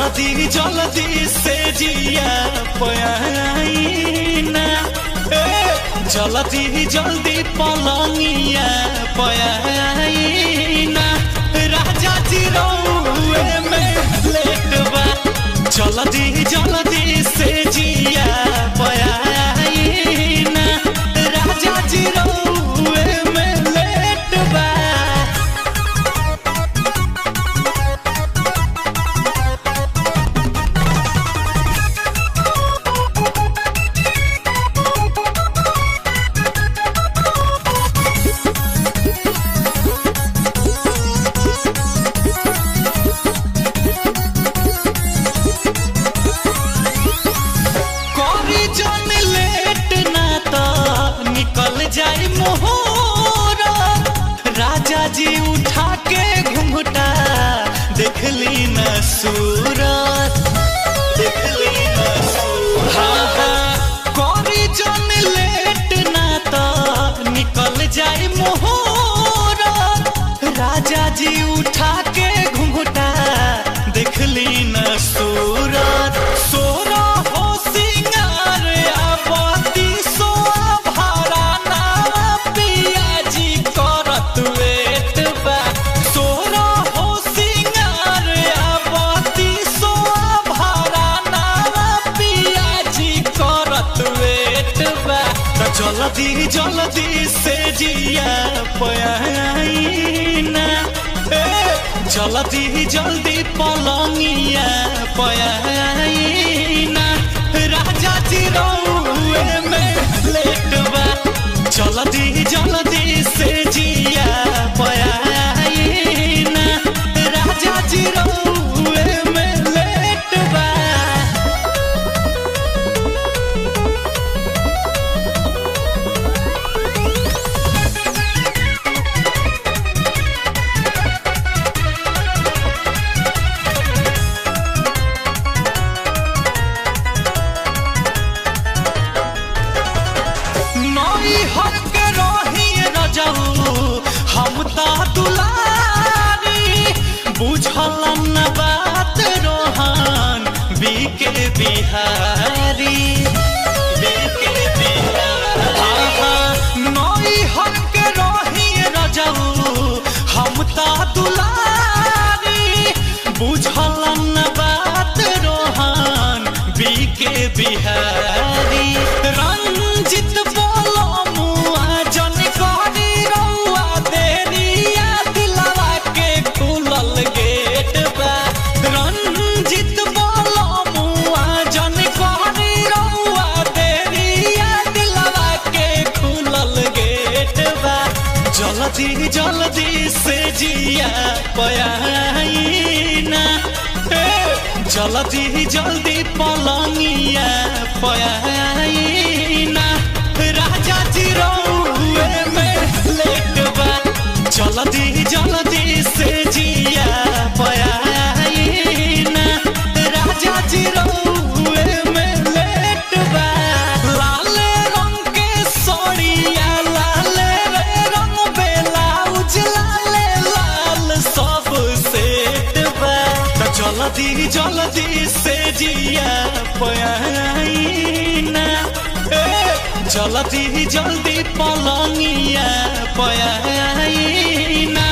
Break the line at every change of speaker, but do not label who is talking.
जल्दी जल्दी से जिया पयाईना जल्दी जल्दी पलंगिया पयाईना राजा जी रउए में लेट बा जल्दी जल्दी से जिया पयाईना राजा जी रउए में लेट बा। जाई मोहरा राजा जी उठा के घुंघटा देखली न सूरत देखली न सूरत कोरी जन लेट ना तो निकल जाई मोहरा राजा जी उठा के घुंघटा देखली न सूरत सोरा हो सिंगार आबादी जल्दी जल्दी से जिया पयाईना जल्दी जल्दी पलंगिया पयाईना राजा जी रउए में लेट बा जल्दी जल्दी से जिया पयाईना राजा जी रउए में लेट बा। हम ता दुलारी बुझल न बात रोहन बीके बिहारी बीके बिहारी नई हर के रही रजऊ हम ता दुलारी बुझल न बात रोहन बीके बिहारी रंजित बोलो मुआ जन करी रउआ देरिया दिलवा के खुलल गेट बा रंजित बोलो मुआ जन करी रउआ देरिया दिलवा के खुलल गेट बा जल्दी जल्दी से जिया पयाईना जल्दी जल्दी पलंगिया पयाईना राजा जी रउए में लेट बा जल्दी जल्दी से जिया पयाईना राजा जी रउए में लेट बा लाल रंग के सोड़िया लाल रंग बेलाउज लाल लाल सब सेट बा जल्दी जल्दी से जिया पयाईना जल्दी जल्दी पलंगिया पयाईना